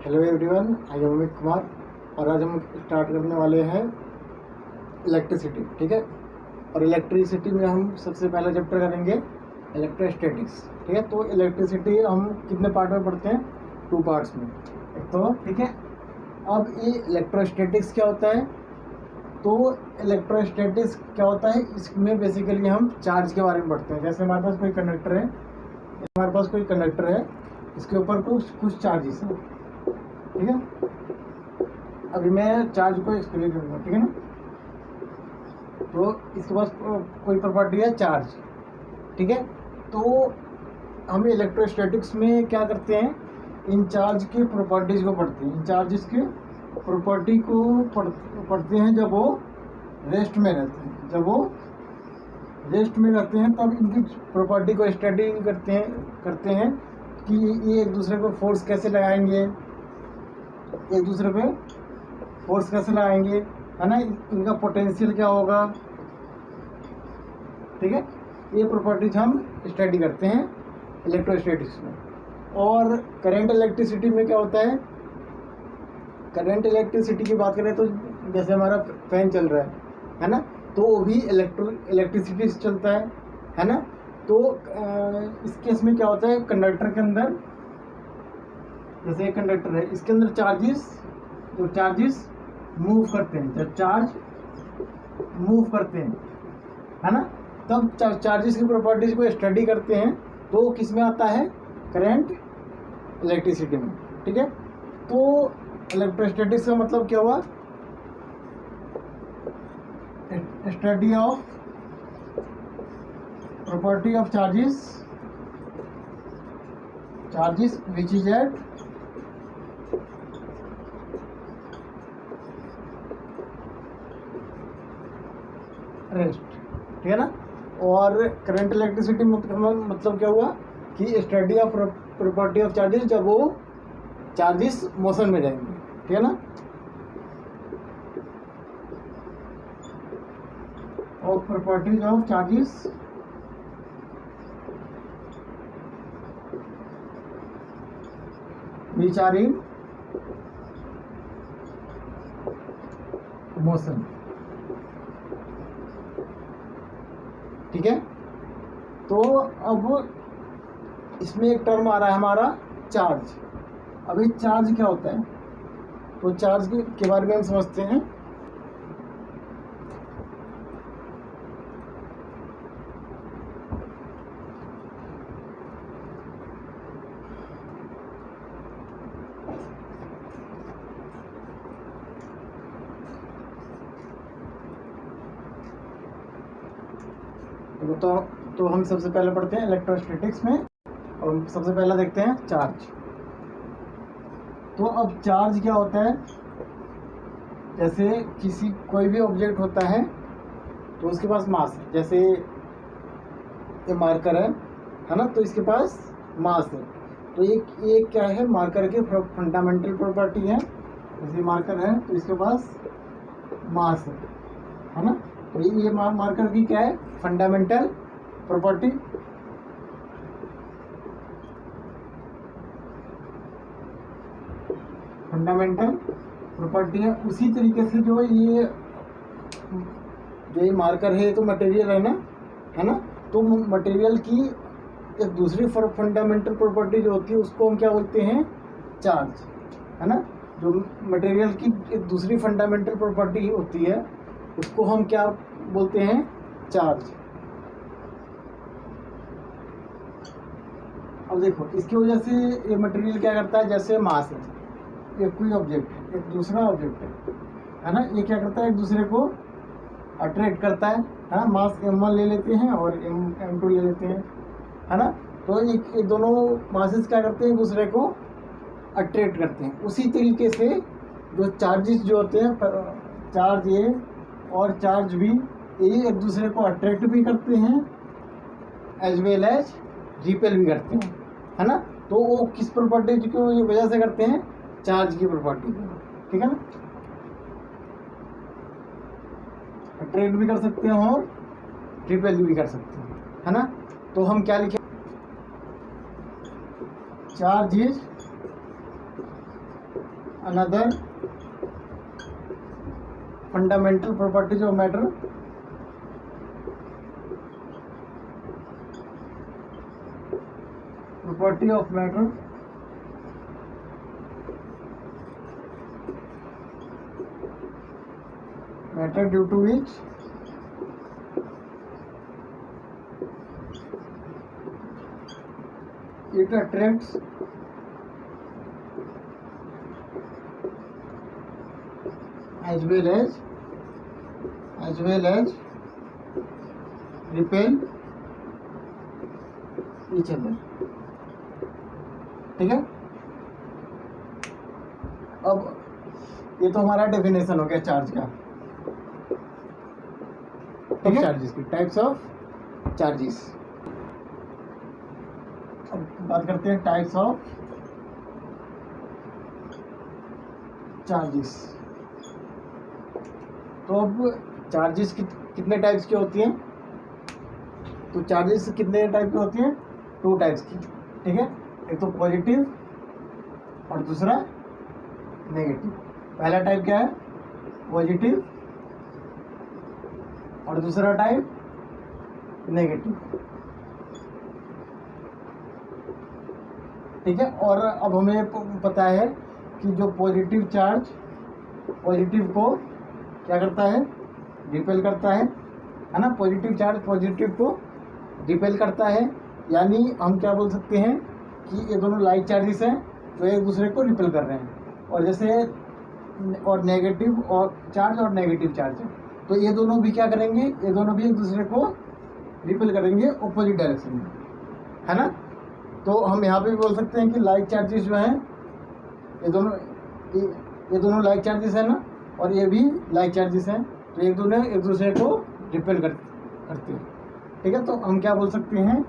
Hello everyone, I am Amit Kumar और आज हम स्टार्ट करने वाले हैं इलेक्ट्रिसिटी। ठीक है, और इलेक्ट्रिसिटी में हम सबसे पहला चैप्टर करेंगे इलेक्ट्रोस्टैटिक्स। ठीक है, तो इलेक्ट्रिसिटी हम कितने पार्ट में पढ़ते हैं? 2 पार्ट्स में। तो ठीक है, अब ये इलेक्ट्रोस्टैटिक्स क्या होता है? तो इलेक्ट्रोस्टैटिक्स क्या होता है, इसमें बेसिकली हम चार्ज के बारे में पढ़ते हैं। जैसे हमारे पास कोई कंडक्टर है, इसके ऊपर कुछ चार्जेस हैं। ठीक है, अभी मैं चार्ज को एक्सप्लेन करूँगा। ठीक है ना, तो इसके पास कोई प्रॉपर्टी है चार्ज। ठीक है, तो हम इलेक्ट्रोस्टैटिक्स में क्या करते हैं, इन चार्ज की प्रॉपर्टीज़ को पढ़ते हैं। इन चार्जेस की प्रॉपर्टी को पढ़ते हैं जब वो रेस्ट में रहते हैं। जब वो रेस्ट में रहते हैं तब इनकी प्रॉपर्टी को स्टडी करते हैं कि ये एक दूसरे को फोर्स कैसे लगाएंगे, है ना, इनका पोटेंशियल क्या होगा। ठीक है, ये प्रॉपर्टीज हम स्टडी करते हैं इलेक्ट्रोस्टैटिक्स में। और करंट इलेक्ट्रिसिटी में क्या होता है? करंट इलेक्ट्रिसिटी की बात करें तो जैसे हमारा फैन चल रहा है ना, तो वो भी इलेक्ट्रिसिटी से चलता है ना। तो इस केस में क्या होता है, कंडक्टर के अंदर, जैसे एक कंडक्टर है, इसके अंदर चार्जेस मूव करते हैं। जब चार्ज मूव करते हैं, है ना, तब चार्जेस की प्रॉपर्टीज को स्टडी करते हैं। तो किस में आता है? करंट इलेक्ट्रिसिटी में। ठीक है, तो इलेक्ट्रोस्टैटिक्स का मतलब क्या हुआ? Study of property of charges which is at rest. ठीक है ना, और करंट इलेक्ट्रिसिटी मतलब क्या हुआ कि study of property of charges जब वो चार्जेस मोशन में रहेंगे। ठीक है ना, और properties of charges which are in motion। ठीक है, तो अब इसमें एक टर्म आ रहा है हमारा चार्ज। अभी चार्ज क्या होता है, तो चार्ज के बारे में हम समझते हैं। तो हम सबसे पहले पढ़ते हैं इलेक्ट्रोस्टैटिक्स में, और हम सबसे पहले देखते हैं चार्ज। तो अब चार्ज क्या होता है, जैसे कोई भी ऑब्जेक्ट होता है तो उसके पास मास है। जैसे ये मार्कर है ना, तो इसके पास मास है। तो एक क्या है, मार्कर की फंडामेंटल प्रॉपर्टी है। जैसे मार्कर है तो इसके पास मास है ना, तो ये मार्कर की क्या है, फंडामेंटल प्रॉपर्टी। है। उसी तरीके से जो ये मार्कर है, तो मटेरियल है ना, तो मटेरियल की एक दूसरी फंडामेंटल प्रॉपर्टी जो होती है उसको हम क्या बोलते हैं, चार्ज। है ना, जो मटेरियल की एक दूसरी फंडामेंटल प्रॉपर्टी होती है उसको हम क्या बोलते हैं, चार्ज। अब देखो, इसकी वजह से ये मटेरियल क्या करता है, जैसे मास है, एक कोई ऑब्जेक्ट है, एक दूसरा ऑब्जेक्ट है ना, ये क्या करता है, एक दूसरे को अट्रैक्ट करता है ना। मास m1 ले लेते हैं और m2 ले लेते हैं, है ना। तो ये दोनों मासेस क्या करते हैं, एक दूसरे को अट्रैक्ट करते हैं। उसी तरीके से जो चार्जेस जो होते हैं, चार्ज ए और चार्ज बी, ये एक दूसरे को अट्रैक्ट भी करते हैं एज वेल एज रिपेल भी करते हैं, है ना। तो वो किस प्रॉपर्टी की वजह से करते हैं, चार्ज की प्रॉपर्टी। ठीक है ना, अट्रैक्ट भी कर सकते हैं और रिपेल भी कर सकते हैं, है ना। तो हम क्या लिखें, charge is another fundamental properties of matter property of matter due to which it attracts as well as repel each other। ठीक है, अब ये तो हमारा डेफिनेशन हो गया चार्ज का, ठीक है, चार्जेस की टाइप्स ऑफ चार्जेस। अब बात करते हैं टाइप्स ऑफ चार्जेस। तो अब चार्जेस कितने टाइप्स की होती हैं? तो चार्जेस कितने टाइप की होती हैं? 2 टाइप्स की, ठीक है। एक तो पॉजिटिव और दूसरा नेगेटिव। पहला टाइप क्या है? पॉजिटिव, और दूसरा टाइप नेगेटिव, ठीक है। और अब हमें पता है कि जो पॉजिटिव चार्ज पॉजिटिव को क्या करता है? रिपेल करता है ना। पॉजिटिव चार्ज पॉजिटिव को रिपेल करता है, यानी हम क्या बोल सकते हैं कि ये दोनों लाइक चार्जेस हैं जो एक दूसरे को रिपेल कर रहे हैं। और जैसे और नेगेटिव और चार्ज और नेगेटिव चार्ज है, तो ये दोनों भी क्या करेंगे? ये दोनों भी एक दूसरे को रिपेल करेंगे ऑपोजिट डायरेक्शन में, है ना। तो हम यहाँ पे भी बोल सकते हैं कि लाइक चार्जेस जो हैं ये दोनों लाइक चार्जेस है ना, और ये भी लाइक चार्जेस हैं, तो एक दूसरे को रिपेल करते हैं, ठीक है। तो हम क्या बोल सकते हैं?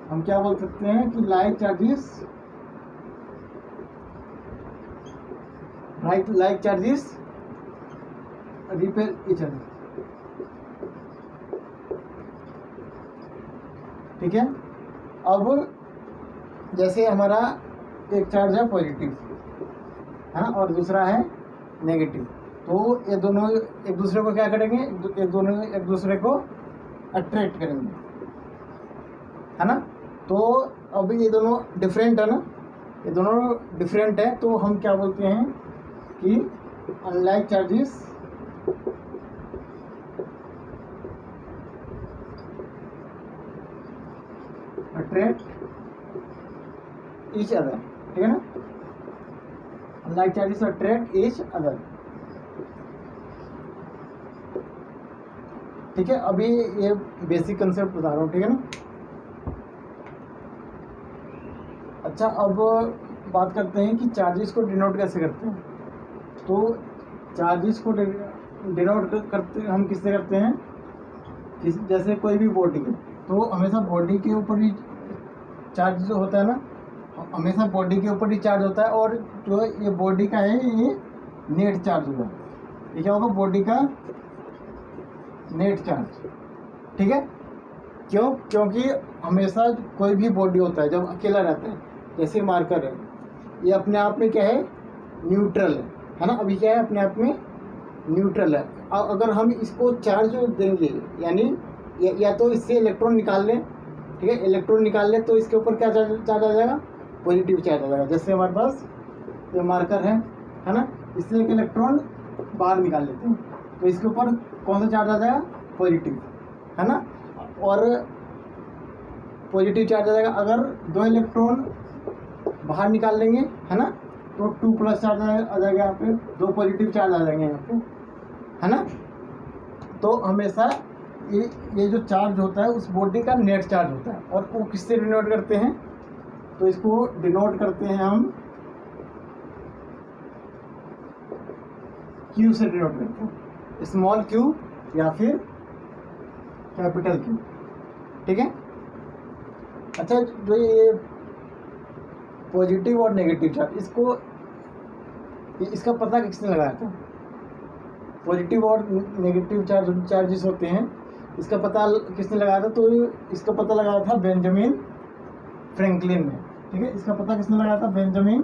हम क्या बोल सकते हैं कि like charges repel each other, ठीक है। अब जैसे हमारा एक चार्ज है पॉजिटिव, है ना, और दूसरा है नेगेटिव, तो ये दोनों एक दूसरे को क्या करेंगे? एक दूसरे को अट्रैक्ट करेंगे, है ना। तो अब ये दोनों डिफरेंट है ना, ये दोनों डिफरेंट है, तो हम क्या बोलते हैं कि unlike charges attract each other, ठीक है ना। Unlike charges attract each other, ठीक है। अभी ये बेसिक कंसेप्ट बता रहा हूँ, ठीक है ना। अच्छा, अब बात करते हैं कि चार्जेस को डिनोट कैसे करते हैं। तो चार्जेस को डिनोट करते हम किससे करते हैं? जैसे कोई भी बॉडी है, तो हमेशा बॉडी के ऊपर ही चार्ज जो होता है ना, हमेशा बॉडी के ऊपर ही चार्ज होता है। और जो ये बॉडी का है ये नेट चार्ज होगा, ये क्या होगा? बॉडी का नेट चार्ज, ठीक है। क्योंकि हमेशा कोई भी बॉडी होता है जब अकेला रहता है, जैसे मार्कर है, ये अपने आप में क्या है? न्यूट्रल है ना। अभी क्या है? अपने आप में न्यूट्रल है। अगर हम इसको चार्ज देंगे, यानी या तो इससे इलेक्ट्रॉन निकाल लें, ठीक है, इलेक्ट्रॉन निकाल लें, तो इसके ऊपर क्या चार्ज आ जाएगा? पॉजिटिव चार्ज आ जाएगा। जैसे हमारे पास ये मार्कर है ना, इससे एक इलेक्ट्रॉन बाहर निकाल लेते हैं, तो इसके ऊपर कौन सा चार्ज आ जाएगा? पॉजिटिव, है ना। और पॉजिटिव चार्ज आ जाएगा। अगर 2 इलेक्ट्रॉन बाहर निकाल लेंगे, है ना, तो 2+ चार्ज आ जाएगा यहाँ पे, 2 पॉजिटिव चार्ज आ जाएंगे यहाँ पे, है ना। तो हमेशा ये जो चार्ज होता है उस बॉडी का नेट चार्ज होता है। और वो किससे डिनोट करते हैं? तो इसको डिनोट करते हैं हम Q से डिनोट करते हैं, स्मॉल q या फिर कैपिटल Q, ठीक है। अच्छा, जो ये पॉजिटिव और नेगेटिव चार्ज, इसका पता किसने लगाया था? पॉजिटिव और नेगेटिव चार्जेस होते हैं, इसका पता किसने लगाया था? तो इसका पता लगाया था बेंजामिन फ्रैंकलिन ने, ठीक है। इसका पता किसने लगाया था? बेंजामिन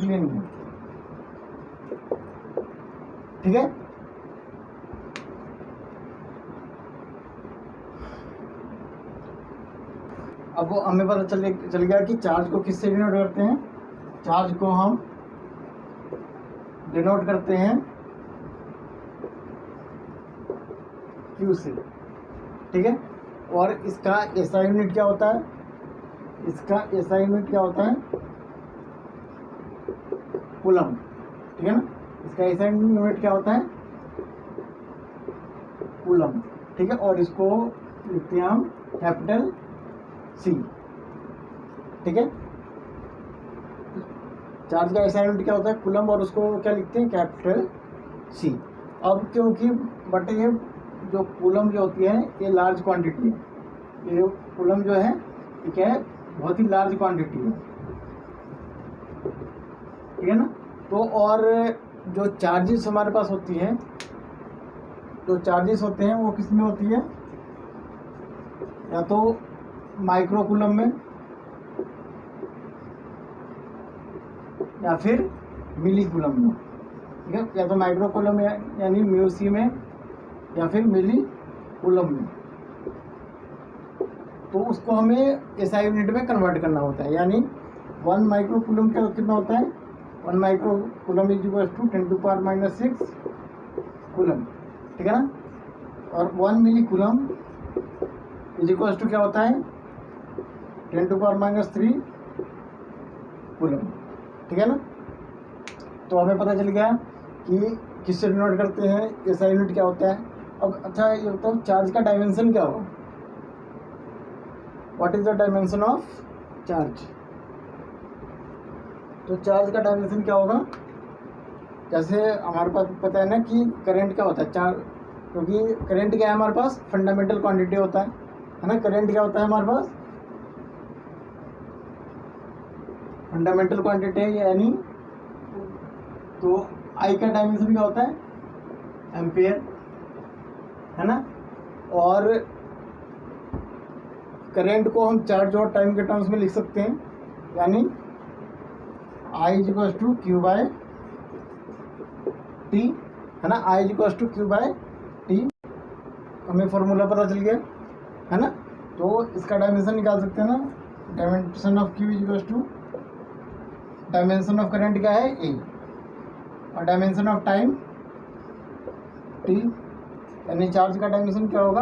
के लिए नहीं है, ठीक है। अब वो हमें पता चल गया कि चार्ज को किससे डिनोट करते हैं। चार्ज को हम डिनोट करते हैं Q से, ठीक है। और इसका SI यूनिट क्या होता है, इसका SI यूनिट क्या होता है, कूलम, ठीक है ना। इसका SI यूनिट क्या होता है, कूलम, ठीक है। और इसको लिखते हैं हम कैपिटल C, ठीक है। चार्ज का SI यूनिट क्या होता है, कूलम, और उसको क्या लिखते हैं, कैपिटल C। अब क्योंकि बट ये जो कूलम जो होती है ये लार्ज क्वांटिटी है, ये कूलम जो है ये क्या है, बहुत ही लार्ज क्वांटिटी है, ठीक है ना। तो और जो चार्जेस हमारे पास होती हैं, जो चार्जेस होते हैं वो किस में होती है, या तो माइक्रो कूलम में या फिर मिली कूलम में, ठीक है। या तो माइक्रो कूलम यानी म्यूसी में या फिर मिली कूलम में। तो उसको हमें SI यूनिट में कन्वर्ट करना होता है, यानी 1 माइक्रो कूलम का कितना होता है, 1 micro coulomb is equal to 10⁻⁻6 coulomb, ठीक है ना। और 1 milli coulomb is equal to क्या होता है, 10⁻³ कूलम, ठीक है ना। तो हमें पता चल गया कि किससे डिनोट करते हैं, SI यूनिट क्या होता है। अब अच्छा ये बताओ चार्ज का डायमेंशन क्या होगा, what is the dimension of charge. तो चार्ज का डायमेंशन क्या होगा, जैसे हमारे पास पता है ना कि करंट क्या होता है, चार्ज, क्योंकि करंट क्या है हमारे पास, फंडामेंटल क्वांटिटी होता है ना। करंट क्या होता है हमारे पास, फंडामेंटल क्वांटिटी है, यानी तो I का डायमेंशन क्या होता है, एम्पियर, है ना। और करंट को हम चार्ज और टाइम के टर्म्स में लिख सकते हैं, यानी I is equal to Q/T, है ना। I is equal to Q/T हमें फॉर्मूला पता चल गया, है ना। तो इसका डायमेंशन निकाल सकते हैं ना, dimension of Q is equal to dimension of current क्या है, A, और डायमेंशन ऑफ टाइम T, यानी चार्ज का डायमेंशन क्या होगा,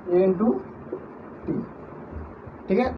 A × T, ठीक है।